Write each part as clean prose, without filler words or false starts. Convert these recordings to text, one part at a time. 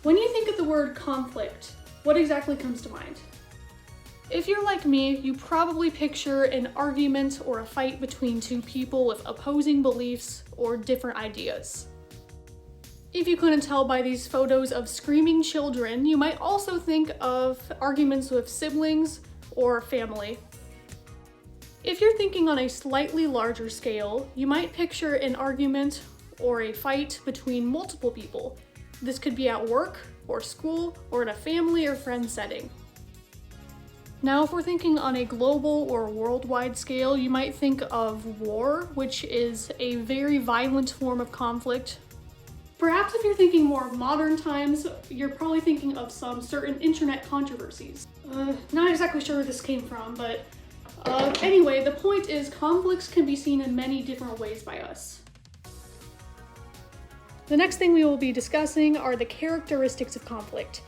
When you think of the word conflict, what exactly comes to mind? If you're like me, you probably picture an argument or a fight between two people with opposing beliefs or different ideas. If you couldn't tell by these photos of screaming children, you might also think of arguments with siblings or family. If you're thinking on a slightly larger scale, you might picture an argument or a fight between multiple people. This could be at work or school or in a family or friend setting. Now, if we're thinking on a global or worldwide scale, you might think of war, which is a very violent form of conflict. Perhaps if you're thinking more of modern times, you're probably thinking of some certain internet controversies. Not exactly sure where this came from, but anyway, the point is conflicts can be seen in many different ways by us. The next thing we will be discussing are the characteristics of conflict.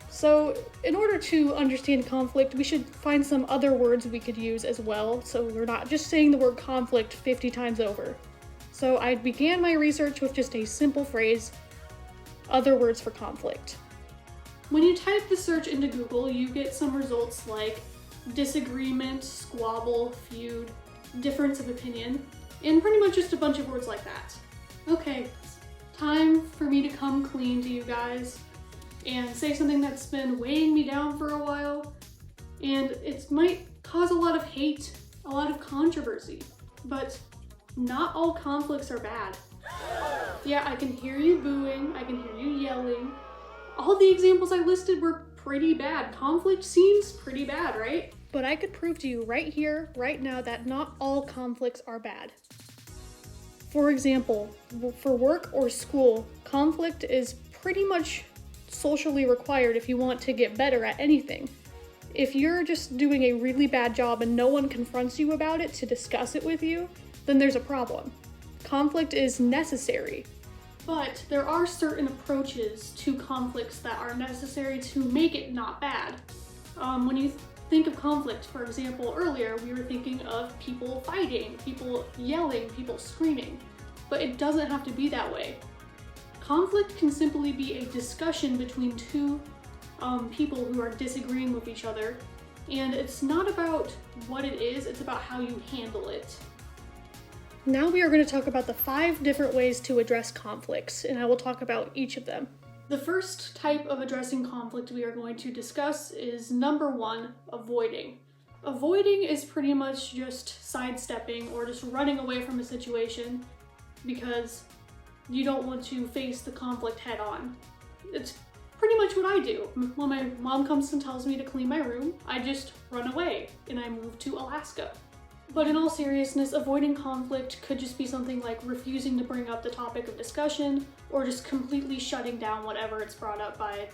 So, in order to understand conflict, we should find some other words we could use as well, so we're not just saying the word conflict 50 times over. So I began my research with just a simple phrase, other words for conflict. When you type the search into Google, you get some results like disagreement, squabble, feud, difference of opinion, and pretty much just a bunch of words like that. Okay, time for me to come clean to you guys and say something that's been weighing me down for a while, and it might cause a lot of hate, a lot of controversy, but not all conflicts are bad. Yeah, I can hear you booing, I can hear you yelling. All the examples I listed were pretty bad. Conflict seems pretty bad, right? But I could prove to you right here, right now, that not all conflicts are bad. For example, for work or school, conflict is pretty much socially required if you want to get better at anything. If you're just doing a really bad job and no one confronts you about it to discuss it with you, then there's a problem. Conflict is necessary. But there are certain approaches to conflicts that are necessary to make it not bad. When you think of conflict, for example, earlier we were thinking of people fighting, people yelling, people screaming. But it doesn't have to be that way. Conflict can simply be a discussion between two people who are disagreeing with each other, and it's not about what it is, it's about how you handle it. Now we are going to talk about the 5 different ways to address conflicts, and I will talk about each of them. The first type of addressing conflict we are going to discuss is number 1, avoiding. Avoiding is pretty much just sidestepping or just running away from a situation because you don't want to face the conflict head on. It's pretty much what I do. When my mom comes and tells me to clean my room, I just run away and I move to Alaska. But in all seriousness, avoiding conflict could just be something like refusing to bring up the topic of discussion or just completely shutting down whatever it's brought up by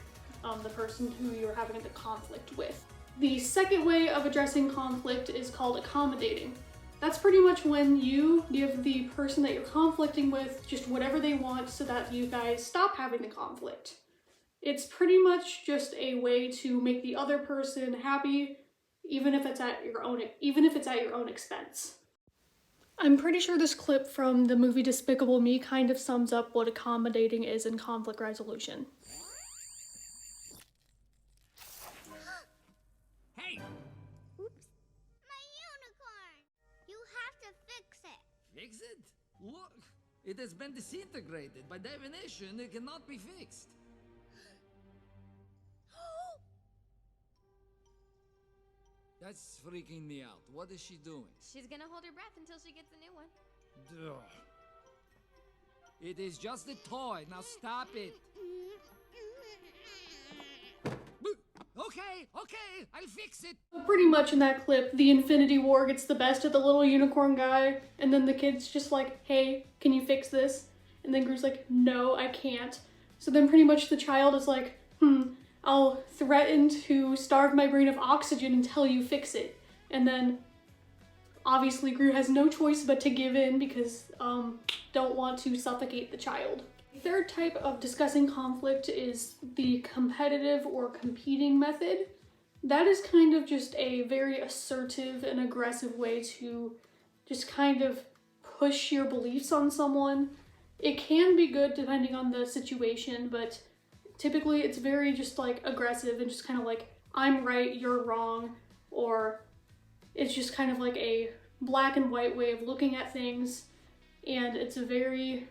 the person who you're having the conflict with. The second way of addressing conflict is called accommodating. That's pretty much when you give the person that you're conflicting with just whatever they want so that you guys stop having the conflict. It's pretty much just a way to make the other person happy, even if it's at your own expense. I'm pretty sure this clip from the movie Despicable Me kind of sums up what accommodating is in conflict resolution. Hey! Oops. My unicorn! You have to fix it. Fix it? Look, it has been disintegrated. By definition, it cannot be fixed. That's freaking me out. What is she doing? She's gonna hold her breath until she gets a new one. Ugh. It is just a toy. Now stop it. Okay, I'll fix it. Pretty much in that clip, the Infinity War gets the best of the little unicorn guy, and then the kid's just like, hey, can you fix this? And then Gru's like, no, I can't. So then pretty much the child is like, I'll threaten to starve my brain of oxygen until you fix it. And then obviously Gru has no choice but to give in because don't want to suffocate the child. The third type of discussing conflict is the competitive or competing method. That is kind of just a very assertive and aggressive way to just kind of push your beliefs on someone. It can be good depending on the situation, but Typically, it's very just like aggressive and just kind of like, I'm right, you're wrong, or it's just kind of like a black and white way of looking at things, and it's very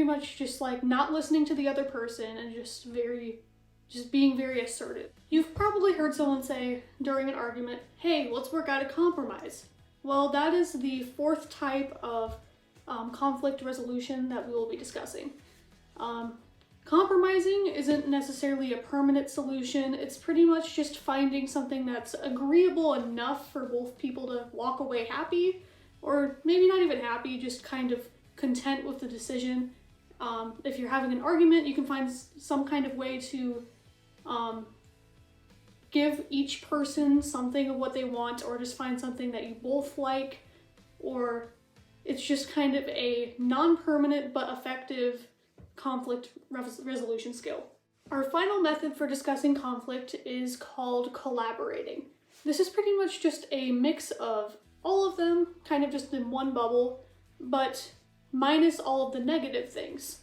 much just like not listening to the other person and just being very assertive. You've probably heard someone say during an argument, hey, let's work out a compromise. Well, that is the fourth type of conflict resolution that we will be discussing. Compromising isn't necessarily a permanent solution. It's pretty much just finding something that's agreeable enough for both people to walk away happy, or maybe not even happy, just kind of content with the decision. If you're having an argument, you can find some kind of way to give each person something of what they want, or just find something that you both like, or it's just kind of a non-permanent but effective conflict resolution skill. Our final method for discussing conflict is called collaborating. This is pretty much just a mix of all of them, kind of just in one bubble, but minus all of the negative things.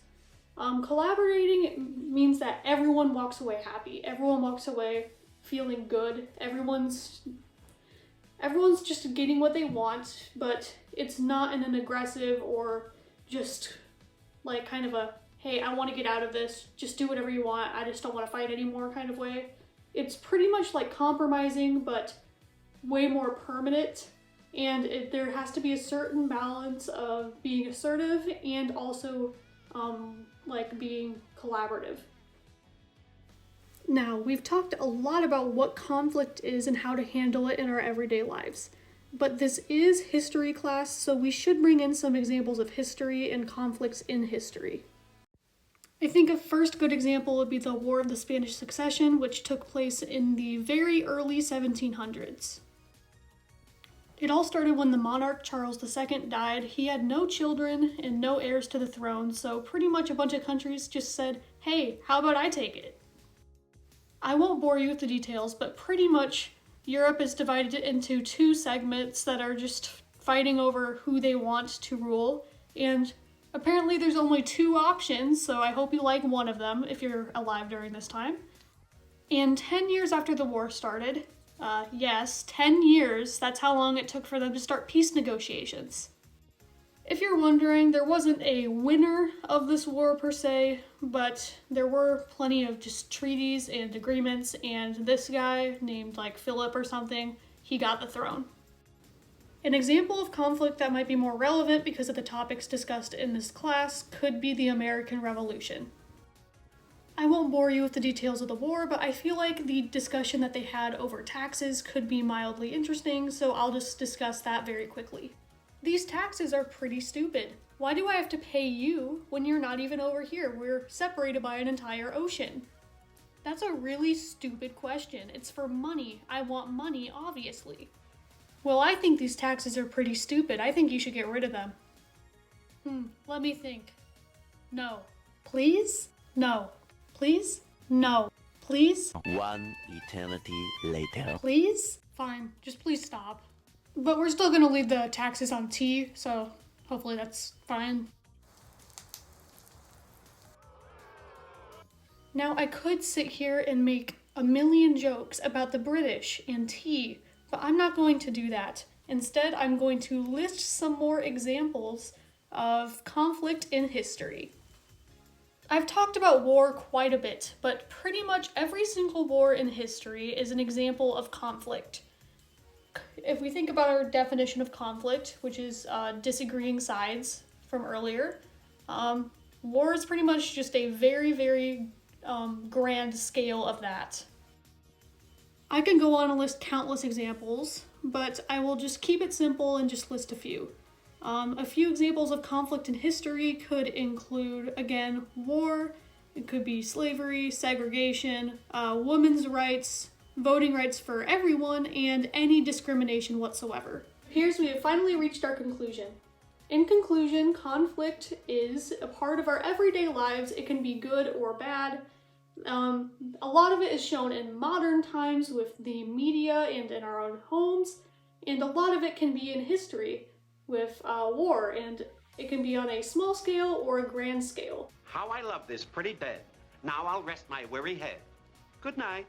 Collaborating means that everyone walks away happy. Everyone walks away feeling good. Everyone's just getting what they want, but it's not in an aggressive or just like kind of a, hey, I want to get out of this, just do whatever you want, I just don't want to fight anymore kind of way. It's pretty much like compromising, but way more permanent, and there has to be a certain balance of being assertive and also like being collaborative. Now, we've talked a lot about what conflict is and how to handle it in our everyday lives, but this is history class, so we should bring in some examples of history and conflicts in history. I think a first good example would be the War of the Spanish Succession, which took place in the very early 1700s. It all started when the monarch Charles II died. He had no children and no heirs to the throne, so pretty much a bunch of countries just said, hey, how about I take it? I won't bore you with the details, but pretty much Europe is divided into two segments that are just fighting over who they want to rule, and apparently there's only two options, so I hope you like one of them if you're alive during this time. And 10 years after the war started, yes, 10 years, that's how long it took for them to start peace negotiations. If you're wondering, there wasn't a winner of this war per se, but there were plenty of just treaties and agreements, and this guy named like Philip or something, he got the throne. An example of conflict that might be more relevant because of the topics discussed in this class could be the American Revolution. I won't bore you with the details of the war, but I feel like the discussion that they had over taxes could be mildly interesting, so I'll just discuss that very quickly. These taxes are pretty stupid. Why do I have to pay you when you're not even over here? We're separated by an entire ocean. That's a really stupid question. It's for money. I want money, obviously. Well, I think these taxes are pretty stupid. I think you should get rid of them. Let me think. No. Please? No. Please? No. Please? One eternity later. Please? Fine. Just please stop. But we're still gonna leave the taxes on tea, so hopefully that's fine. Now, I could sit here and make a million jokes about the British and tea, but I'm not going to do that. Instead, I'm going to list some more examples of conflict in history. I've talked about war quite a bit, but pretty much every single war in history is an example of conflict. If we think about our definition of conflict, which is disagreeing sides from earlier, war is pretty much just a very, very grand scale of that. I can go on and list countless examples, but I will just keep it simple and just list a few. A few examples of conflict in history could include, again, war. It could be slavery, segregation, women's rights, voting rights for everyone, and any discrimination whatsoever. Here's we have finally reached our conclusion. In conclusion, conflict is a part of our everyday lives. It can be good or bad. A lot of it is shown in modern times with the media and in our own homes, and a lot of it can be in history with war, and it can be on a small scale or a grand scale. How I love this pretty bed. Now I'll rest my weary head. Good night.